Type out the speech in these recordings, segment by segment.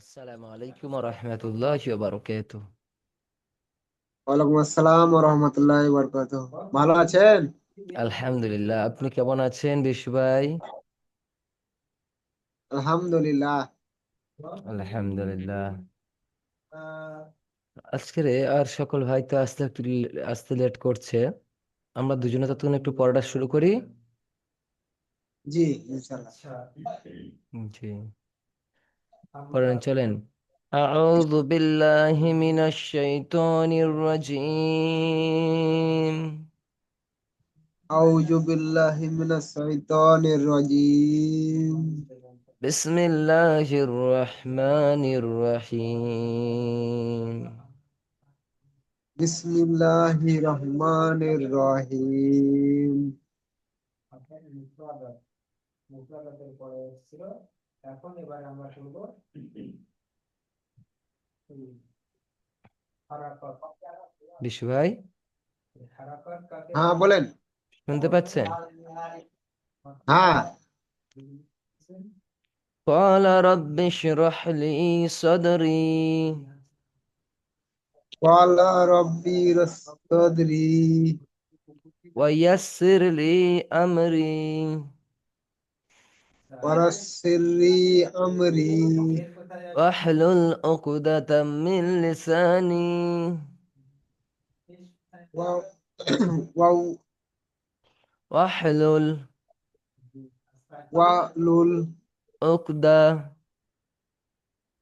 আসসালামু আলাইকুম রহমতুল্লাহ বারকাতুহ। ওয়ালাইকুম আসসালাম ওয়া রাহমাতুল্লাহি ওয়া বারাকাতুহু। ভালো আছেন? আলহামদুলিল্লাহ, আপনি কেমন আছেন বিশু ভাই? আলহামদুলিল্লাহ। আলহামদুলিল্লাহ। আজকের আর সকল ভাই তো আসতে একটু আসতে লেট করছে। আমরা দুজনে ততক্ষণ একটু পড়াটা শুরু করি। জি, ইনশাআল্লাহ। জি, পড়েন চলেন। আউযু বিল্লাহি মিনাশ শাইতানির রাজীম। আউযু বিল্লাহি মিনাশ শাইতানির রাজীম। বিসমিল্লাহির রহমানির রহিম। বিসমিল্লাহির রহমানির রহিম। বিশু ভাই, হ্যাঁ, বলেন। শুনতে পাচ্ছেন? হ্যাঁ। قال رب اشرح لي صدري ক্বালা রাব্বি সাদরি ويسر لي أمري ওয়াসসির লি আমরি واحلل عقدة من لساني ওয়া ওয়া واحلل ওয়ালুল عقدة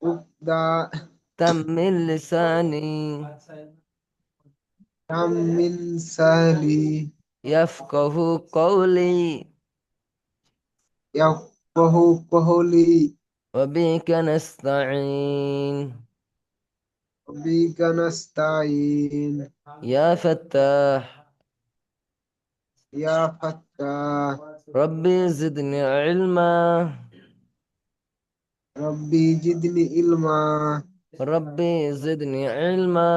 উকদা من لساني মিন সালি يفقه قولي ইয়াফকাহু কওলি وبك نستعين বিকা নাস্তাইন يا فتاح ইয়া ফাত্তাহ ربي زدني علما রব্বি জিদনি ইলমা ربي زدني علما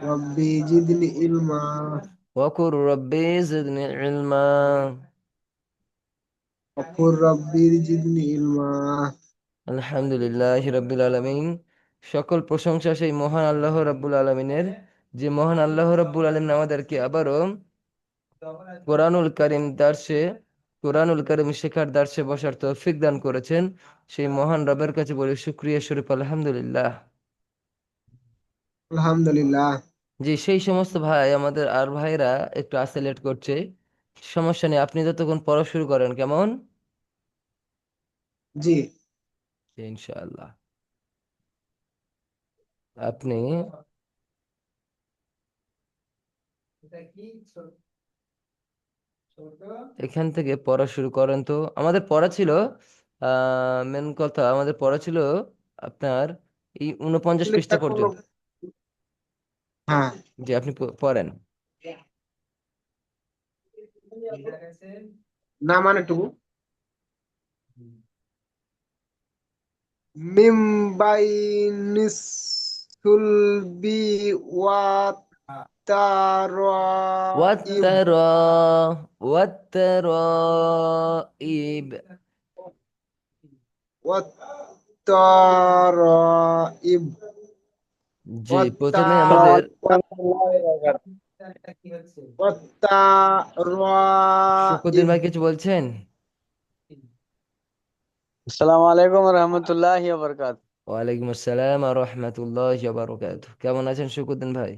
রব্বি জিদনি ইলমা وقل ربي زدني علما। অকুর রব্বি জিদনি ইলমা। আলহামদুলিল্লাহ রাব্বিল আলামিন। সকল প্রশংসা সেই মহান আল্লাহ রাব্বুল আলামিনের, যে মহান আল্লাহ রাব্বুল আলামিন আমাদেরকে আবারও কোরআনুল কারীম দার্সে কোরআনুল কারীম শেখার দার্সে বসার তৌফিক দান করেছেন। সেই মহান রবের কাছে বলি শুকরিয়া স্বরূপ আলহামদুলিল্লাহ। আলহামদুলিল্লাহ। জি, সেই সমস্ত ভাই আমাদের আর ভাইরা একটু আসতে লেট করছে, সমস্যা নেই, আপনি ততক্ষণ পড়া শুরু করেন কেমন? জি। জি, ইনশাআল্লাহ। আপনি এখান থেকে পড়া শুরু করেন তো। আমাদের পড়া ছিল, মেন কথা আমাদের পড়া ছিল আপনার এই 49 পৃষ্ঠা পর্যন্ত। হ্যাঁ। যে আপনি পড়েন। না মানে টুকু মিম বাইনিস সুলবি ওয়াত তারাইব ওয়াত্তারা ওয়াত্তারাইব। ওয়াত তারাইব জি, প্রথমে আমাদের শুকরুদ্দিন ওয়াত্তারাইব। ভাই কিছু বলছেন? আসসালামু আলাইকুম রহমতুল্লাহি বরকাত। ওয়ালাইকুম আসসালাম ওয়া রাহমাতুল্লাহি ওয়া বারাকাতুহু। কেমন আছেন শুকরুদ্দিন ভাই?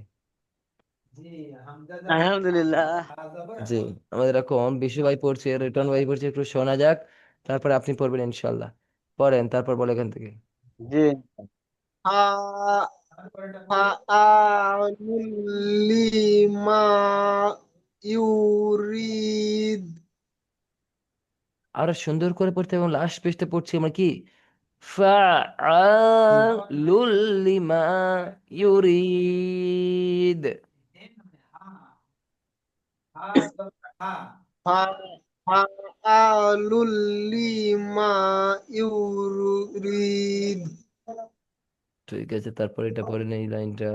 আলহামদুলিল্লাহ। জি, আমাদের এখন বিশু ভাই পড়ছে, রিটন ভাই পড়ছে, একটু শোনা যাক, তারপর আপনি পড়বেন ইনশাল্লাহ। পড়েন, তারপর বলে এখান থেকে। জি, ফা ফাআলুল লিমা ইউরিদ। আরো সুন্দর করে পড়তে এবং লাস্ট পেজটা পড়ছি আমরা কি, ফাআলুল লিমা ইউরিদ। ফাআলুল লিমা ইউরিদ। ঠিক আছে, তারপর এটা পড়ে নেই লাইনটা,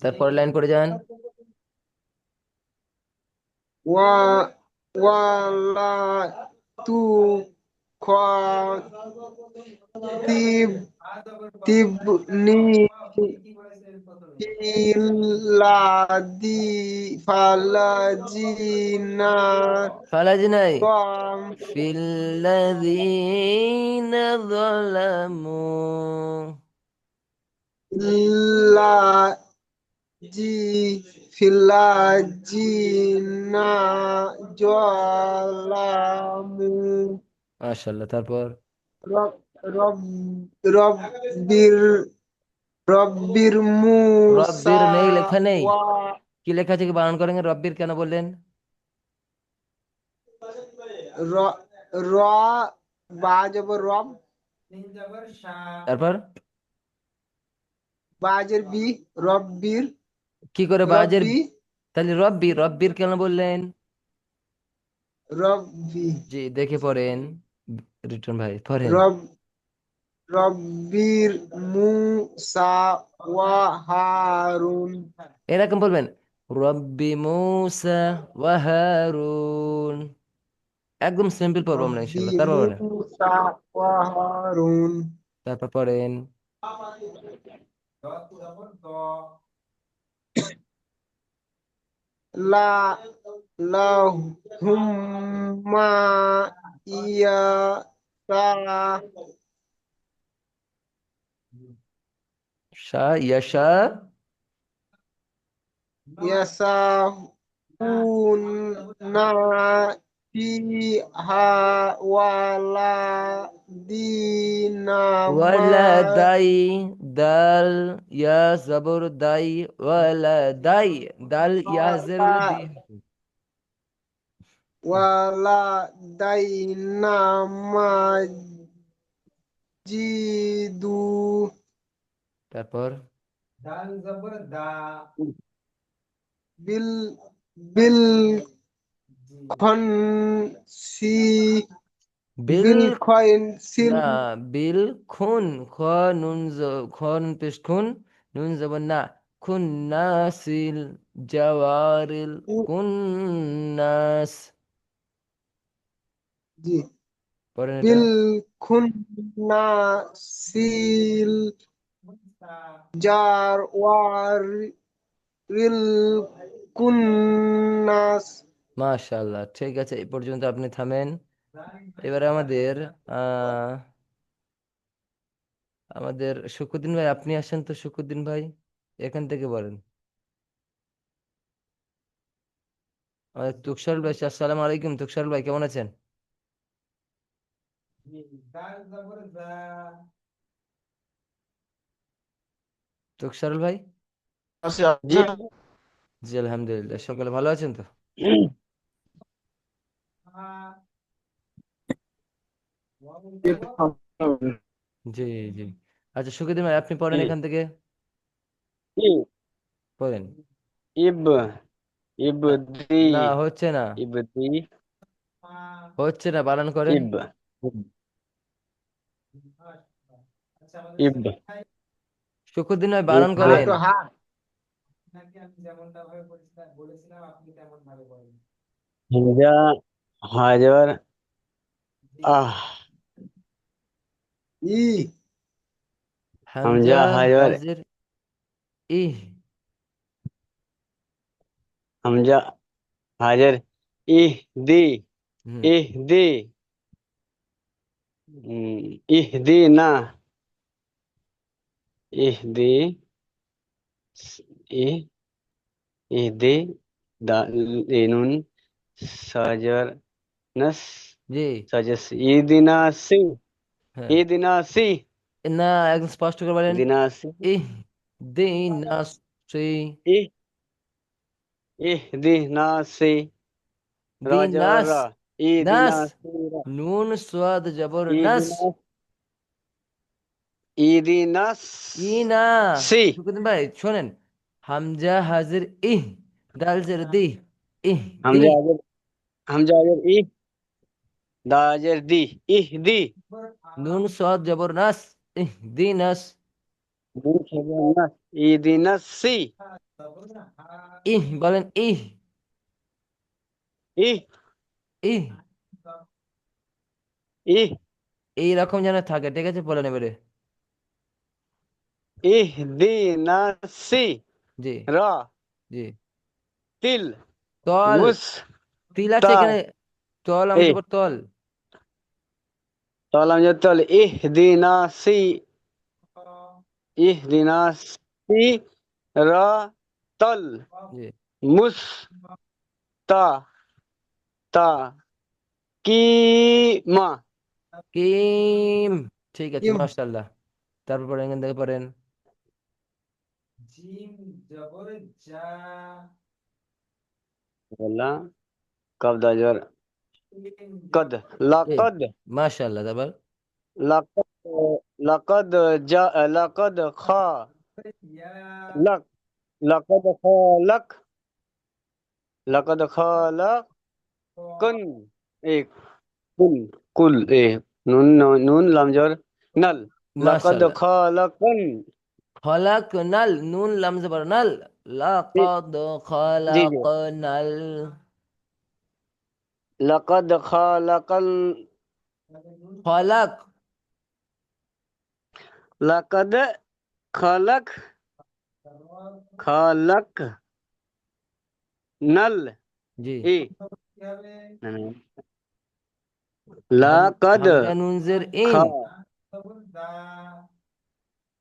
তারপরে লাইন পড়ে যান। ওয়া ওয়ালা তু খ তিব তিবনি ফিলাদি ফালাজিনা ফালাজি নাই, তম ফিল্লাযীনা যালামু। ইল্লাজি ফিলাজিনা জলামু মাশাআল্লাহ। তারপর রব রব রব্বির রব্বির মুসা রব্বির নেই, লেখা নেই। ওয়া কি লেখা আছে, কি বানান করেন? রব্বির কেন বললেন? র র বা জবর রব তারপর বাজের বি রব্বির কি করে বাজের? রব্বি তাহলে রব্বি, রব্বির কেন বললেন? রব্বি জি, দেখে পড়েন। রিটন ভাই পড়েন। রব রব্বির মুসা ওয়া হারুন এরকম বলবেন, রব্বি মুসা ওয়া হারুন। একদম সিম্পল পড়বো আমরা রব্বি ইনশাআল্লাহ। তারপর বলেন। মুসা ওয়া হারুন তারপর পড়েন। লা লাহুম্মা ইয়া সা ইয়াশা। ইয়াসাহুনা ফিহা ওয়ালাদিনা মা ওয়ালা দাই, দাল ইয়া জবর দাই, ওয়ালা দাই, দাল ইয়া জের ওয়ালা দি। ওয়ালাদাইনা মাজিদু তারপর বিল বিল খনসি বিল, বিল খনসিল না, বিল খুন, খ নুন খ নুন পেশ খুন, নুন জবর না, খুন নাসিল জাওয়ারিল কুন্নাস। জি পড়েন এটা। বিল খুন্নাসিল জার ওয়ারিল কুন্নাস মাশাআল্লাহ, ঠিক আছে, এই পর্যন্ত আপনি থামেন। এবারে আমাদের আহ আমাদের শুকুদ্দিন ভাই, আপনি আসেন তো শুকুদ্দিন ভাই, এখান থেকে বলেন। আমাদের তুকসারুল ভাই, আসসালামু আলাইকুম। তুকসারুল ভাই কেমন আছেন? তুকসারুল ভাই। জি। জি আলহামদুলিল্লাহ, সকালে ভালো আছেন তো? জি, জি। আচ্ছা শুকুদ্দিন ভাই, আপনি পড়েন জি। এখান থেকে, পড়েন। ইব ইবদি না, হচ্ছে না, ইবদি হচ্ছে না, বানান করেন। ইব ইব শুকুদ্দিন ভাই, বানান হা ইব করেন। তো হা হামজা হাজার আহ ই হামজা হামজা হাজার হাজির ইহ। হামজা হাজার ইহদি হুম। ইহদি ইহদি না ইহদি ই ইহদি নুন সাজার নাস জি। সাজাস ইদিনাসি হ্যাঁ, ইদিনাসি না, একদম স্পষ্ট করে বলেন। দিনাসি ইহ দিন নাসি, ই ইহদিনাসি দিন রাজবর নাস, রা নাস, ইদিনাসি নুন সোয়াদ জবর নাস। ইদিনাস ইদিনাস ই না, সি শুকুদিন ভাই শোনেন, হামজা হাজির ইহ, দাল জের দি, ইহ দি, হামজা আজের হামজা আজের দাজের দি ইহদি নুন সোয়াদ জবর নাস, ইহ দি নাস। দুই সাজার নাস ইদিনাসি ইহ বলেন, ইহ, ই ইহ, ই এইরকম যেন থাকে, ঠিক আছে? বলে নেবে রে। ইহদিনা সি জি রা জি। তিল তল, মুস তিল আছে তা এখানে, তল আমি এ জবর তল। তলাম যে তল ইহদিনা সি ইহদিনা সি রা তল জি। মুস তা তা কি মা কিম, ঠিক আছে, কিম মাশাআল্লাহ। তারপর পড়েন, এখান থেকে পড়েন। বললাম কব দাজর কদ এ, লাকদ মাশাআল্লাহ। তারপর لقد لقد جاء لقد خلق لقد خلق لقد خلقن एक कुल कुल ए नून नून लामजोर नल लقد মাশাআল্লাহ। खलقन খলাকনাল, নুন লাম জবর নাল। লাকাদ जी जी খলাকনাল। लقद खलقल খলাক, लقद खलق खलق नल জি। ए হাম, लقद হামজা নুন জের খ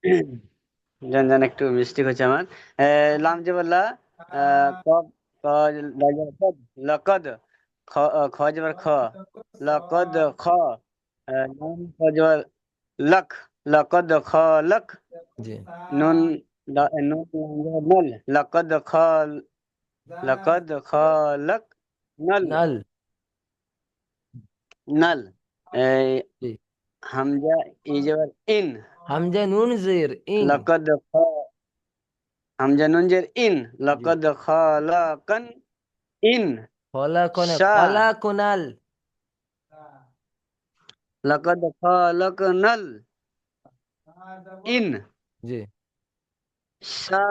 ইন। জান জান একটু মিস্টেক হচ্ছে আমার লাম যে বললা কব কদ লকদ খ জবর খ লকদ খ নুন খ জবর লক লকদ খ লক জি। নুন নুন লাম জবর নল লকদ খ লক নল নাল। নল জি। হামজা ই জবর ইন হামজা নুন জের ইন। লকদ খ হামজা নুন জের ইন জি। লকদ খালাকান ইন খলাকনে, শা খলাকনাল। লকদ খালাকনাল ইন জি শা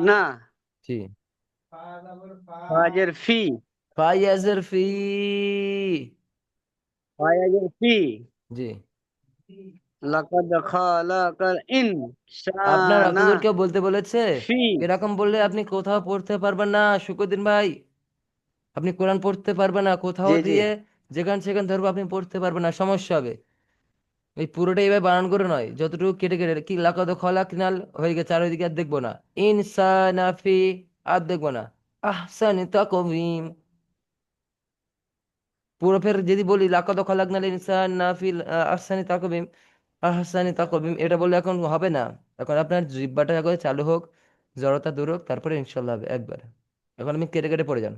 না জি। ফাজের ফি ফায়াজের ফি। ফাজের ফি জি। লকদ খালাকাল ইন শা আপনার না অতদূর কেউ বলতে বলেছে? ফি এরকম বললে আপনি কোথাও পড়তে পারবেন না শুকুরদিন ভাই। আপনি কোরআন পড়তে পারবেন না কোথাও জি জি দিয়ে, যেখান সেখান ধরবো আপনি পড়তে পারবেন না, সমস্যা হবে। এই পুরোটা এইভাবে বানান করে নয়, যতটুকু কেটে কেটে কি লাকাদ খলাকনাল হয়ে গেছে, আর ওইদিকে আর দেখবো না। ইনসানাফি, আর দেখবো না। আহসানি তাকওয়িম, পুরো ফের যদি বলি লাকাদ খলাকনাল ইনসানাফি আহসানি তাকওয়িম, আহসানি তাকওয়িম, এটা বললে এখন হবে না। এখন আপনার জিহ্বাটা একবার চালু হোক, জড়তা দূর হোক, তারপরে ইনশাল্লাহ হবে একবার। এখন আমি কেটে কেটে পড়ে যান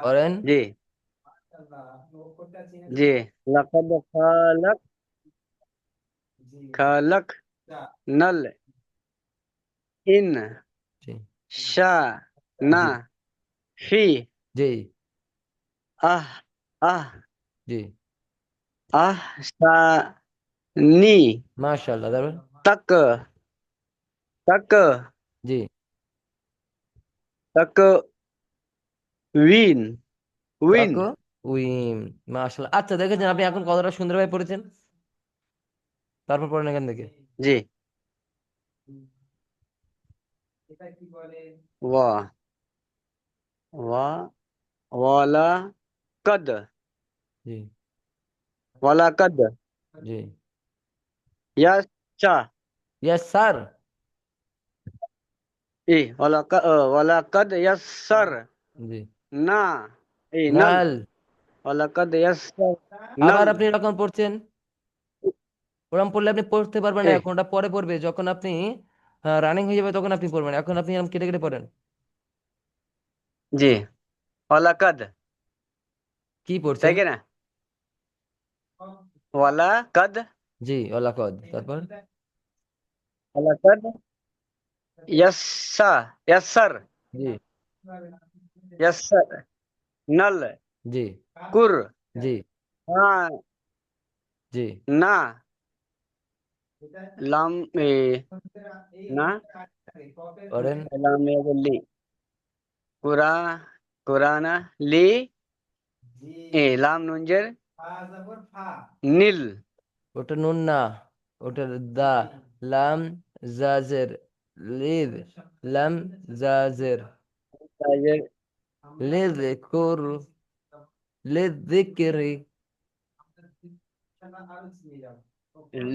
করেন। জি জি লকদ খালাক নল ইন জি শা না জি ফি জি আহ আহ জি। আহ সা নি মাশাআল্লাহ। তারপর तक तक জি। तक विन विन তাকো উইম, মাশাআল্লাহ। আচ্ছা, দেখেছেন আপনি এখন কতটা সুন্দরভাবে পড়েছেন? তারপর পড়েন এখান থেকে। जी वाह वाह वाला कद জি वाला कद জি। यशा ইয়েস স্যার। वाला कद यस्सर জি। ना नल নাল। वाला कद यस्सर আবার नल আপনি এরকম পড়ছেন, ওরকম পড়লে আপনি পড়তে পারবেন না, ए এখন ওটা পরে পড়বে যখন আপনি রানিং হয়ে যাবে, তখন আপনি পড়বেন। এখন আপনি এরকম কেটে কেটে পড়েন। जी वाला कद কি তাই পড়ছেন? কি না वाला कद জি ওলাকদ। তারপর वाला कद यस्सा यस्सर জি यस्सर नल জি कुर জি हाँ জি। না লাম না পড়েন। লাম বললি কুরা কুরানা লি লাম নুনজের নীল। ওটা নুন না, ওটা দা। লাম জাজের লিদ, লাম জাজের তাজের লিদ কুর, লিদ যিকরি।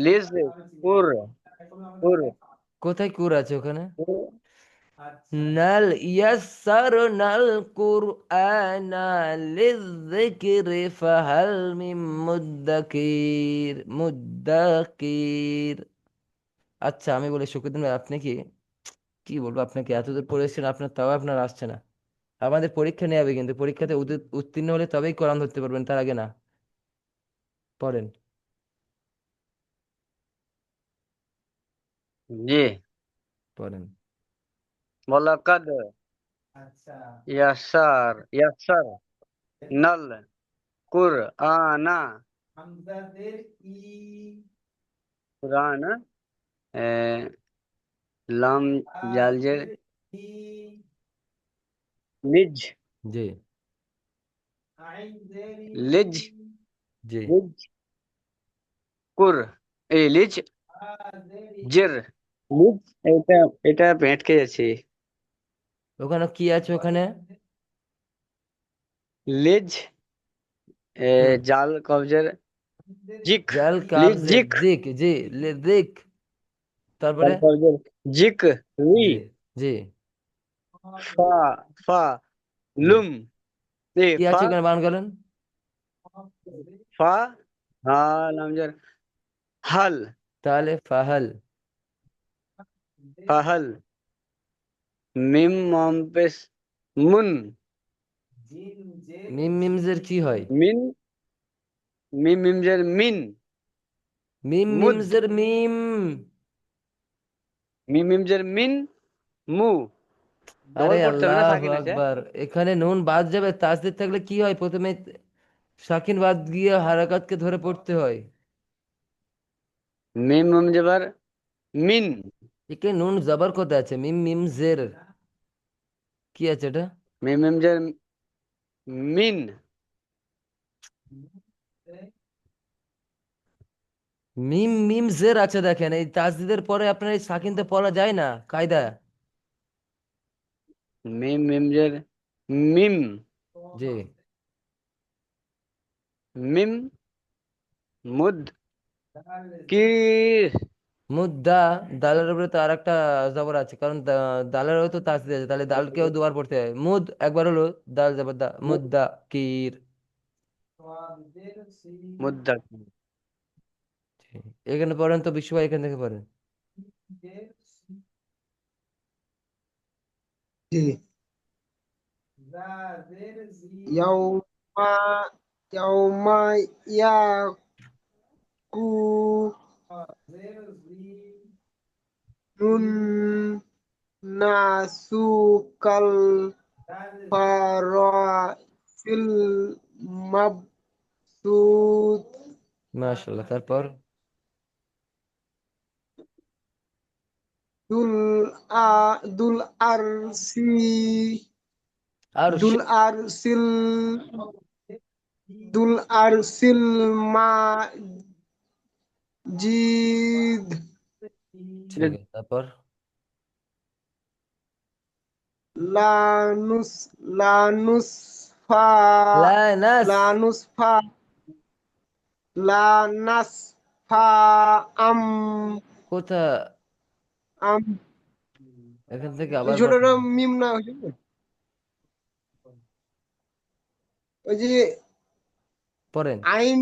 লিজ কুর কুর কোথায় কুর আছে ওখানে? কুর। নাল ইয়াসসারনাল কুরআনা লিযিকরি ফাহাল মিন মুদ্দাকির, মুদ্দাকির। আচ্ছা আমি বলি শুকুরদিন ভাই, আপনি কি, কি বলবো আপনাকে, এতদূর পড়েছেন আপনার, তাও আপনার আসছে না। আমাদের পরীক্ষা নেওয়া হবে, কিন্তু পরীক্ষাতে উত্তীর্ণ হলে তবেই কোরআন ধরতে পারবেন, তার আগে না। পড়েন। জি। পড়েন। ওয়ালাকাদ ইয়াসার নাল কুর আনা কুরআন লাম জালজের লিজ জি। লিজ জি। লিজ কুর লিজ জির লিজ। এটা এটা পেটকে যাচ্ছে। ওখানে কি আছে ওখানে? লিজ হুম। জাল কবজের জিক জাল লিজ কাবজের জিক জিক, জি। লিজিক। তারপরে? জাল কবজের জিক রি জি। জি। ফা ফা জি। লুম কি ফা আছে ওখানে, বানান করেন। ফা হা লামজার হাল তাহলে ফাহাল। ফাহাল মিম মমপেশ মুন মিম মিমজের কি হয়? মিন মিম মিমজের মিন মিম মুদ মিমজের মিম। মিম মিমজের মিন মু। আরে ডবল পড়তে হবে না, আল্লাহু সাকিন আছে। আকবার, এখানে নুন বাদ যাবে, তাসদিদ থাকলে কি হয়, প্রথমে সাকিন বাদ গিয়ে হারাকাতকে ধরে পড়তে হয়। মিম মিমজের মিন এখানে নুন জবর কোথায় আছে? মিম মিম জের কি আছে এটা? মিম মিমজের মিন মিম মিম জের আছে, দেখেন এই তাসদিদের পরে আপনার এই সাকিনতে পড়া যায় না কায়দা। মিম মিমজের মিম জি। মিম মুদ কি মুদ্দা। দালের উপরে তো আর একটা জবর আছে, কারণ দালেরও তো তাসদিদ আছে, তাহলে দালকেও দুবার পড়তে হয়। মুদ একবার হলো, দাল জবর দা, মুদ্দা কির। মুদ্দা জি। এখানে পড়েন তো বিশ্ব ভাই, এখান থেকে পড়েন। জি। ইয়াউমা ইয়াউমা ইয়াকুনুন নাসু কাল ফারাসিল মাবসুত মাশাআল্লাহ। তারপর? দুল দুল আরসি আর দুল আরসিল দুল আরসিল মাজিদ ঠিক আছে, তারপর? লানুস লানুসফা লানাস। লানুসফা লানাসফা আম কোথা? আম এখান থেকে ওই আবার পড়েন। ছোটটা মিম না ওই যে ওই যে পড়েন। আইন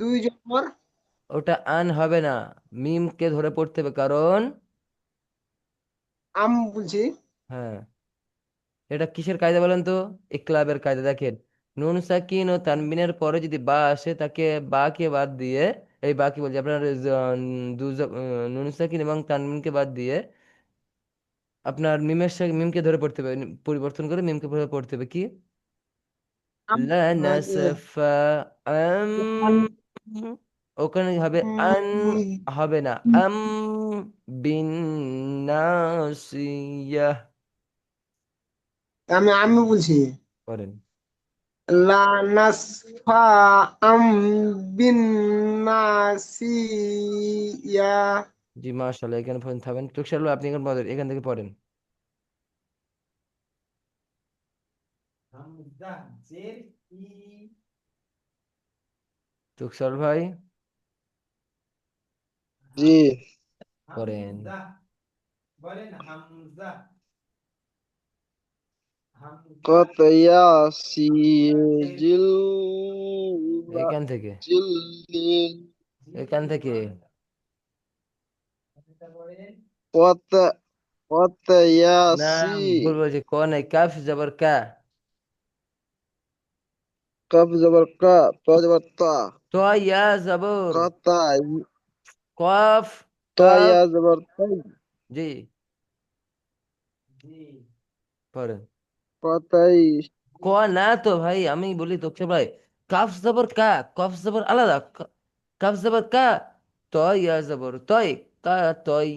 দুই জবর ওটা আন হবে না, মিমকে ধরে পড়তে হবে, কারণ আম বলছি হ্যাঁ, এটা কিসের কায়দা বলেন তো? ইকলাবের কায়দা, দেখেন। নুন সাকিন ও তানবিনের পরে যদি বা আসে, তাকে বা কে বাদ দিয়ে, এই বা কি বলছি আপনার, নুন সাকিন এবং তানবিনকে বাদ দিয়ে আপনার মিমকে ধরে পড়তে হবে, পরিবর্তন করে মিমকে ধরে পড়তে হবে কি? আম লানাসফা আম। ওখানে হবে আন, হবে না আম বিন নাসিয়াহ। আমি আমি বলছি করেন। লা নাসফা আম বিন নাসিয়া। জি মাশাআল্লাহ, এখানে পর্যন্ত থাকবেন। তুষার ভাই আপনি এখান থেকে পড়েন। তুষার ভাই জি। পড়েন। কত ইয়াসিজিল এখান থেকে, জিল্লিল এখান থেকে। কত কত না, ইয়াসি ভুল বলছি, ক নাই, কাফ জবর কা। কফ জবর কা ত জবর তা তো ইয়া জবর কতা কফ, ত কাফ। ইয়া জবর তাই জি পড়েন। কতাই ক না তো ভাই, আমি বলি তো ভাই, কাফ জবর কা, কফ জবর আলাদা, কাফ জবর কা, তয় ইয়া জবর তয়, কা তয়,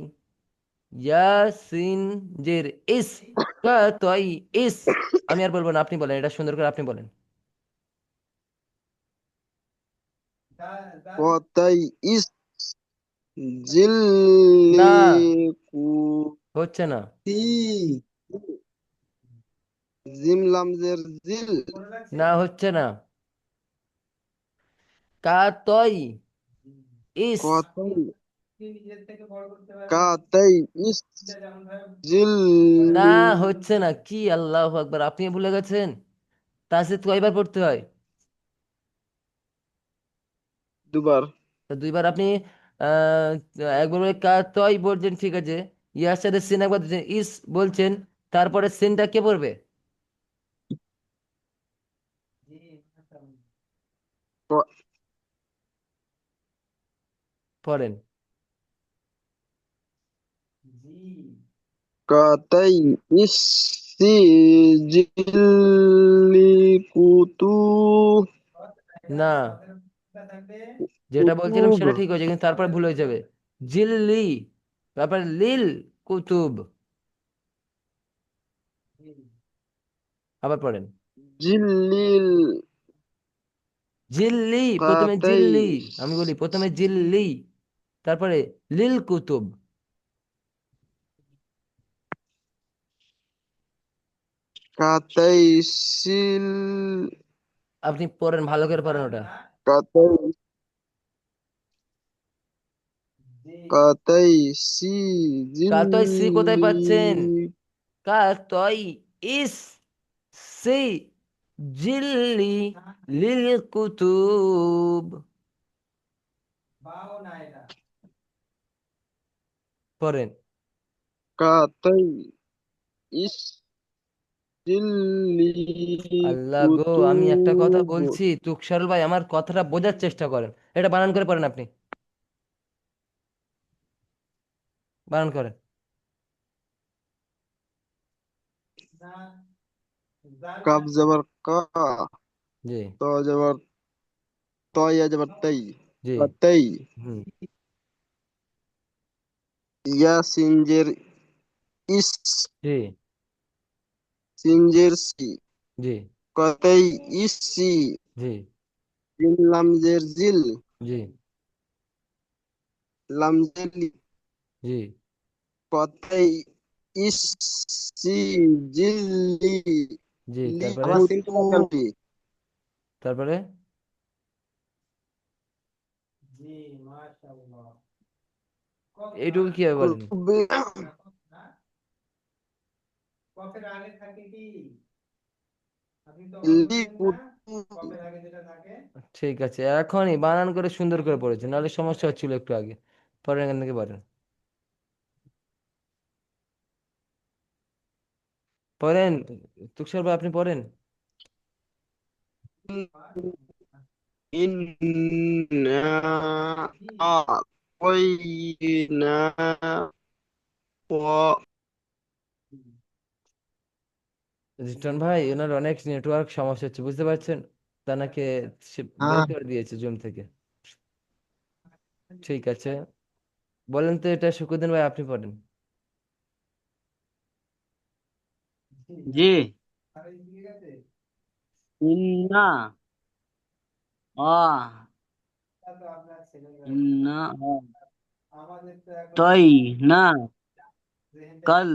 ইয়াসিন জের ইস, কা তয় ইস। আমি আর বলবো না, আপনি বলেন, এটা সুন্দর করে আপনি বলেন। কতাই ইস না, জিল্লি হচ্ছে না। কুতি জিম লামজের জিল না হচ্ছে না। কা তয় ইস। কতাই কাতাই ইস না জিল্লি হচ্ছে না, কি আল্লাহু আকবার, আপনি ভুলে গেছেন? তাসদিদ কয়বার পড়তে হয়? দুবার তো দুইবার আপনি আহ একবার বলে কা তয় বলছেন, ঠিক আছে, ইয়ার সাথে সিন একবার দিচ্ছেন, ইস বলছেন, তারপরে সিনটা কে পড়বে? ক- পড়েন। কাতাই ইস জিল্লি কুতু না, যেটা বলছিলাম কুতুব সেটা ঠিক হয়েছে, কিন্তু তারপরে ভুল হয়ে যাবে। জিল্লি, তারপরে লিল কুতুব। আবার পড়েন। জিল্লিল জিল্লি, প্রথমে কাতাই জিল্লি, আমি বলি প্রথমে জিল্লি, তারপরে লিল কুতুব। কাতাই সিল আপনি পড়েন, ভালো করে পড়েন ওটা। কাতাই কাতাই সি কাতয় সি কোথায় জিল্লি পাচ্ছেন? কাতয় ইস সি জিল্লি লিল কুতুব। পড়েন। কাতাই ইস জিল্লি আল্লাহ গো, আমি একটা কথা কুতুব বলছি, তুকসারুল ভাই, আমার কথাটা বোঝার চেষ্টা করেন। এটা বানান করে পড়েন আপনি, বানান করেন। কাব জবর কা জি ত জবর তয়া জবর তাই জি। কাতাই হুম। ইয়া সিনজের ইস জি সিনজের সি জি কাতাই ইসি জি জিল লামজের জিল জি লামজের লি জি কাতাই ইসি জিল্লি জি। তারপরে, লিকুতুবি তারপরে এইটুকু কি হবে বলেন? কুতুবি লিকুতুবি ঠিক আছে, এখনই বানান করে সুন্দর করে পড়েছেন, নাহলে সমস্যা হচ্ছিল একটু আগে। পরের এখান থেকে পড়েন, পড়েন। তুষার ভাই আপনি পড়েন। إنا أعطيناك রিটন ভাই, ওনার অনেক নেটওয়ার্ক সমস্যা হচ্ছে, বুঝতে পারছেন? তাকে সে বের হ্যাঁ করে দিয়েছে জুম থেকে। ঠিক আছে, বলেন তো, এটা শুকুরদিন ভাই আপনি পড়েন। জি। ইন্না আ ইন্না তাই না কাল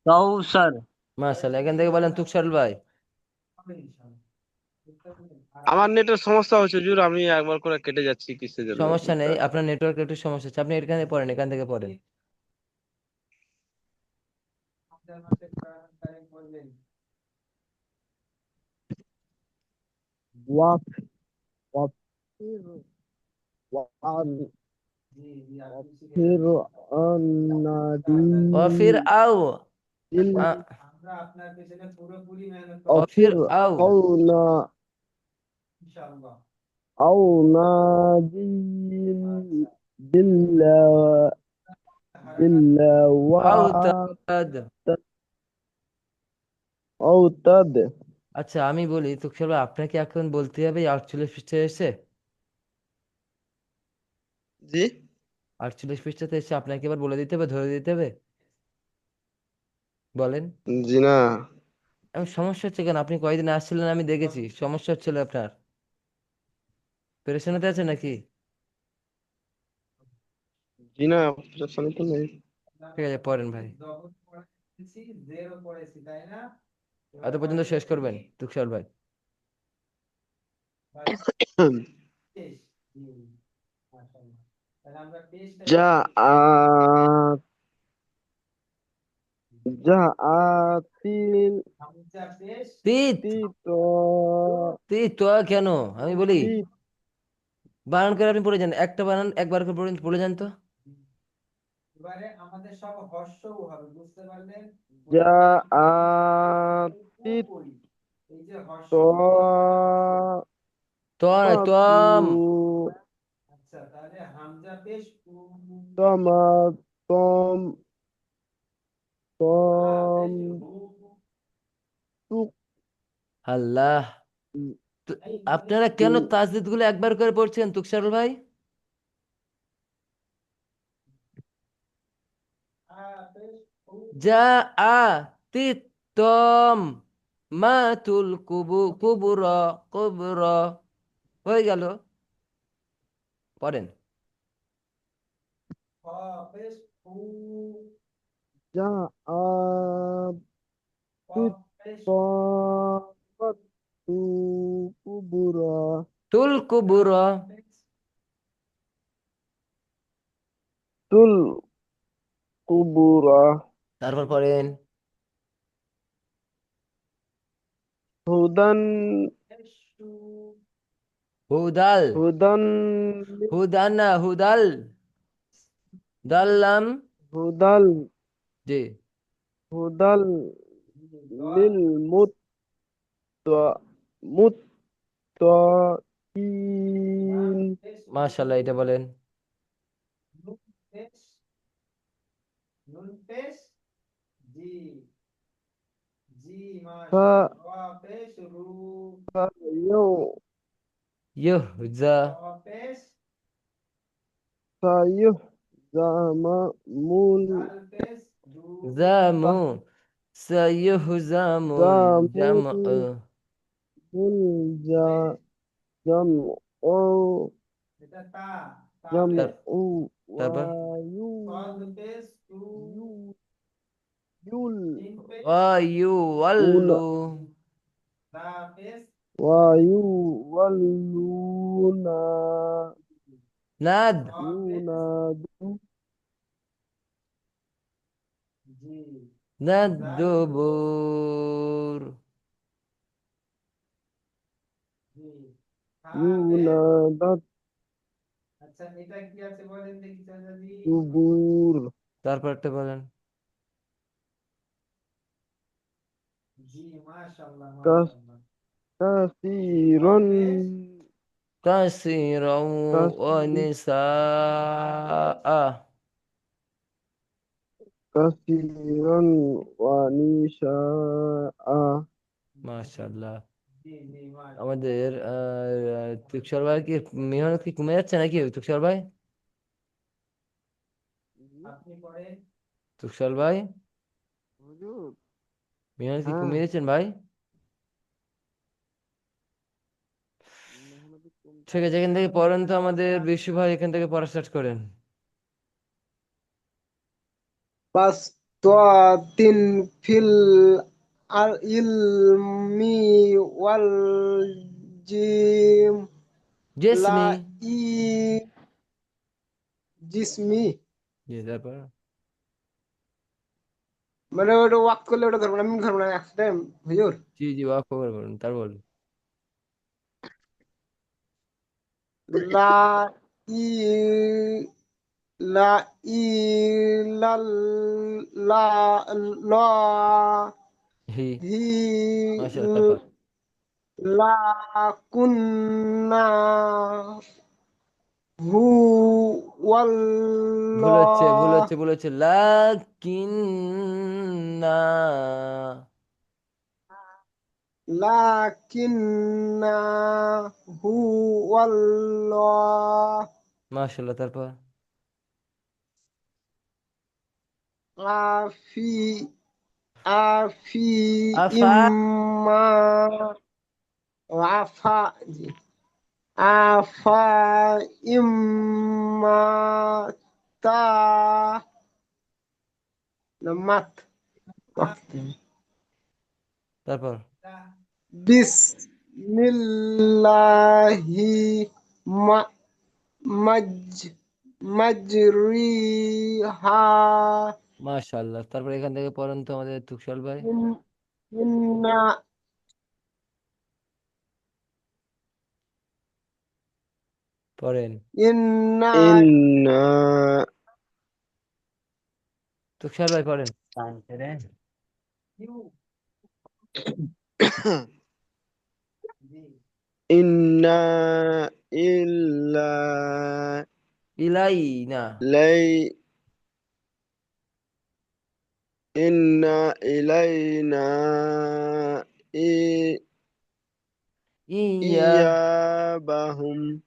কাউসার। মাশাআল্লাহ, এখান থেকে বলেন তুকসারুল ভাই। আমার নেটের সমস্যা হচ্ছে হুজুর, আমি একবার করে কেটে যাচ্ছি কিসের জন্য সমস্যা বুঝতে নেই, পারছি আপনার নেটওয়ার্ক একটু সমস্যা হচ্ছে, আপনি এখানে পড়েন, এখান থেকে পড়েন। ওয়াক ওয়াফির ওয়ান ওয়াফির অফির আও আ- অফির অফির আও আওনা নাজিল বিল্লাহ বিল্লাহ আও তাদ। ওয়াতাদ। আচ্ছা আমি বলি তুকসার ভাই, আপনাকে এখন বলতে হবে এই 48 পৃষ্ঠায় এসে, জি 48 পৃষ্ঠাতে এসে আপনাকে এবার বলে দিতে হবে, ধরে দিতে হবে। বলেন। জি না আমি সমস্যা হচ্ছে কেন? আপনি কয়দিন আসছিলেন, আমি দেখেছি সমস্যা হচ্ছিল আপনার। পেরেশানিতে আছে নাকি? জি না, পেরেশানি তো নেই। ঠিক আছে পড়েন ভাই, এত পর্যন্ত শেষ করবেন তুকসার ভাই। যা জাআতিল তিত। তিত তিত তো কেন? আমি বলি তিত বানান করে আপনি পড়ে যান, একটা বানান একবার করে পড়ে পড়ে যান তো। জাআতিত তো তামাতু তম। তামাতম তম তুক আল্লাহ, তো আপনারা কেন তাসদিদ গুলো একবার করে পড়ছেন তুকসারুল ভাই? যা আ তিতম মাতুল কুবুর কুবুর, হয়ে গেল। পড়েন। জাআতিত তামাতু কুবরা তুল কুবুর। তুল কুবুরা তারপর পড়েন। হুদান হুদাল। হুদান হুদানা হুদাল। দাল্লাম। হুদাল জি। হুদাল লিল মুত্তাকিন মাশাআল্লাহ, এটা বলেন। ফা ফায়ু ইহজা। ফায়ুহ জামামুল জামু। সাইয়ুহজামুল জামউ। জামুল জামউ তার জামউ তারপর ওয়ায়ু ইউ ইউল ওয়ায়ু উনা ওয়াল্লু। ওয়ায়ু ওয়াল্লুনা নাদ। ইউনাদু নাদুবুর। ইউনাদাত দুবুর তারপর একটা বলেন। কাসিরন কাসিরাও ওয়া কাসি নিসাআ। কাসিরন ওয়ানিশাআ। মাশাআল্লাহ। আমাদের তুষার ভাই কি মেহনত কি কমে যাচ্ছে নাকি তুষার ভাই? তুষার ভাই হুজুর মেহনত কি হ্যাঁ কমিয়ে দিয়েছেন ভাই? ঠিক আছে, এখান থেকে পড়েন তো আমাদের বিশু ভাই, এখান থেকে পড়া স্টার্ট করেন। বাসতাতিন ফিল ইলমি ওয়াল জিম লা জেসমি। ই জিসমি। জি, তারপর? মানে ওটা ওয়াক করলে ওটা ধরবো না, আমি ধরবো না একসাথে হুজুর। জি জি, ওয়াক ওভার করুন, তারপর বলুন। লা ই লা ইলাল লা লা হি। মাশাআল্লাহ, হি তারপর? লা কুন্না হু ভুল হচ্ছে, ভুল ওয়াল্লাহ হচ্ছে, ভুল হচ্ছে। লাকিন না। লাকিন্না হু ওয়াল্লাহ মাশাআল্লাহ, তারপর? আফি আফি আফা। ইম্মা আফা জি আফা ইম্মা তা মাত তারপর? বিসমিল্লাহি মা মাজ মাজরিহা মাশাআল্লাহ, তারপর এখান থেকে পড়েন তো আমাদের তুকশাল ভাই। ইন্না পড়েন। ইন্না ইন্না তুকশাল ভাই পড়েন। টানছে রে। ইন্না ইল্লা ইলাই না। লাই ইন্না ইলাইনা ই ইয়া। ইয়াবাহুম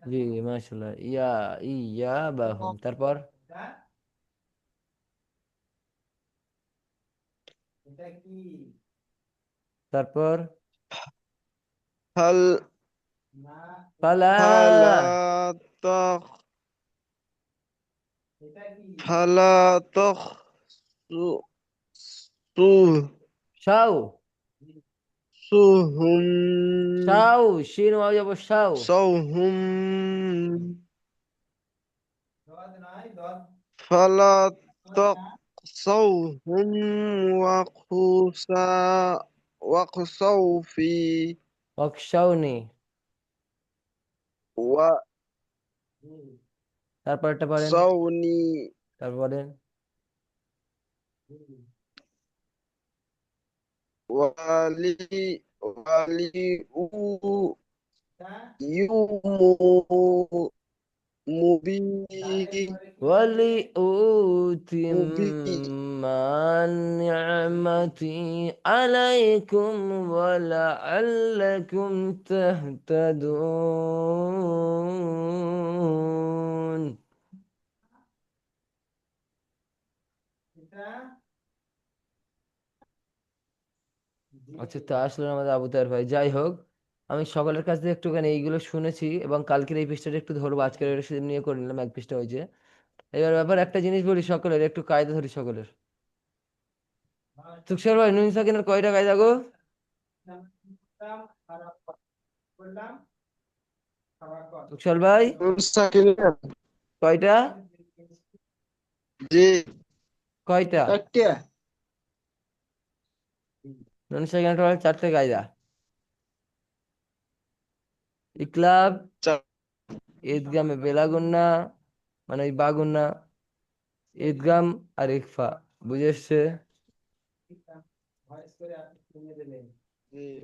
জি, মাশাআল্লাহ। ইয়া বাহুম, তারপর? তারপর? ফাল পালা। ফালা তখ ফালা তখ সু শাও। সুহুম শাও, শিন ওয়াও যাব শাও। সৌহুম ফালা تقصوهم واقصوا في অকশাওনি। তারপর একটা পড়েন। وصوني তারপর বলেন। ولي يوم مبين مبين ولأتم نعمتي عليكم ولعلكم تهتدون। আচ্ছা, তা আসলে আমাদের আবু তাহের ভাই, যাই হোক, আমি সকলের কাছ থেকে একটুখানি এইগুলো শুনেছি এবং কালকের এই পৃষ্ঠাটা একটু ধরবো, আজকের এটা সেদিন নিয়ে করে নিলাম, এক পৃষ্ঠা হয়েছে। এবার ব্যাপার একটা জিনিস বলি, সকলের একটু কায়দা ধরি সকলের। তুষার ভাই, নুন সাকিনের কয়টা কায়দা গো? তুষার ভাই, সাকিনা কয়টা? জি কয়টা? চারটে নুন সাকিনের চারটে কায়দা। ইকলাব, চা- ঈদগামে বেলাগুন্না, মানে ওই বাগুন্না, ঈদগাম, আর ইকফা। বুঝে এসছে? জি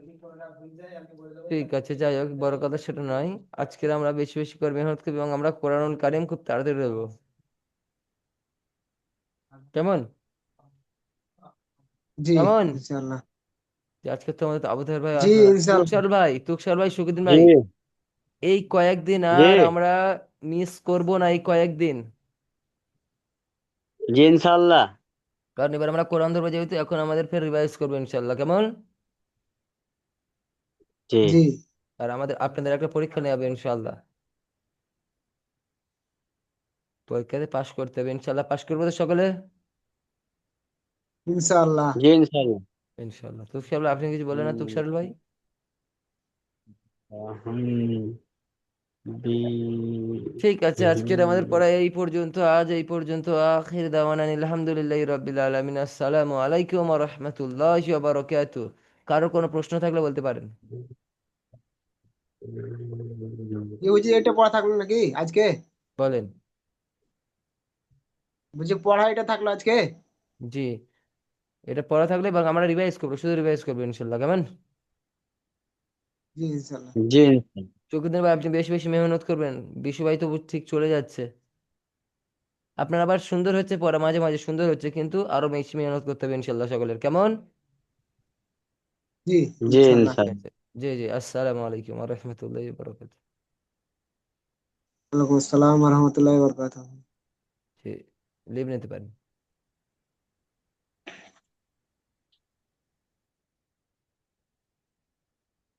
ঠিক আছে, যাই হোক, বড় কথা সেটা নয়। আজকে আমরা বেশি বেশি করে মেহনত করবো এবং আমরা কোরআনুল কারিম খুব তাড়াতাড়ি দেবো। কেমন? জি কেমন? ইনশাআল্লাহ। যে আজকে তো আমাদের আবু তাহের ভাই জি আসবে না। ইনশাআল্লাহ। তুকসার ভাই, শকুদ্দিন জি ভাই, এই কয়েকদিন জি আর আমরা মিস করব না, এই কয়েকদিন। জি ইনশাল্লাহ। কারণ এবার আমরা কোরআন ধরবো যেহেতু, এখন আমাদের ফের রিভাইজ করবো ইনশাল্লাহ। কেমন? জি জি আর আপনাদের একটা পরীক্ষা নেওয়া হবে ইনশাল্লাহ। পরীক্ষাতে পাশ করতে হবে, ইনশাল্লাহ পাশ করবো তো সকলে। ইনশাআল্লাহ। জি ইনশাল্লাহ। ইনশাল্লাহ। তুষারুল, আপনি কিছু বলেন না হুম, তুষারুল ভাই? হুম, বি ঠিক আছে, আজকের আমাদের হুম। পড়া এই পর্যন্ত, আজ এই পর্যন্ত। আখির দাওয়ানা আলহামদুলিল্লাহি রাব্বিল আলামিন। আসসালামু আলাইকুম ওয়া রাহমাতুল্লাহি ওয়া বারাকাতুহু। কারো কোনো প্রশ্ন থাকলে বলতে পারেন। কি বুঝি এটা পড়া থাকলো নাকি আজকে? বলেন। বুঝি পড়া এটা থাকলো আজকে? জি, এটা পড়া থাকলে বা আমরা রিভাইজ করবো, শুধু রিভাইজ করবো ইনশাল্লাহ, কেমন? জি ইনশাআল্লাহ। জি ইনশাল্লাহ। চোখের ভাই আপনি বেশি বেশি মেহনত করবেন। বিশু ভাই তো ঠিক চলে যাচ্ছে। আপনার আবার সুন্দর হচ্ছে পড়া, মাঝে মাঝে সুন্দর হচ্ছে, কিন্তু আরো বেশি মেহনত করতে হবে ইনশাল্লাহ সকলের, কেমন? জি জি ইনশাআল্লাহ। ঠিক ইনশাল্লাহ। আছে। জি জি, আসসালামু আলাইকুম ওয়া রাহমাতুল্লাহি ওয়া বারাকাতুহু। ওয়ালাইকুম আসসালাম ওয়া রাহমাতুল্লাহি ওয়া বারাকাতুহু। জি, লিভ নিতে পারেন।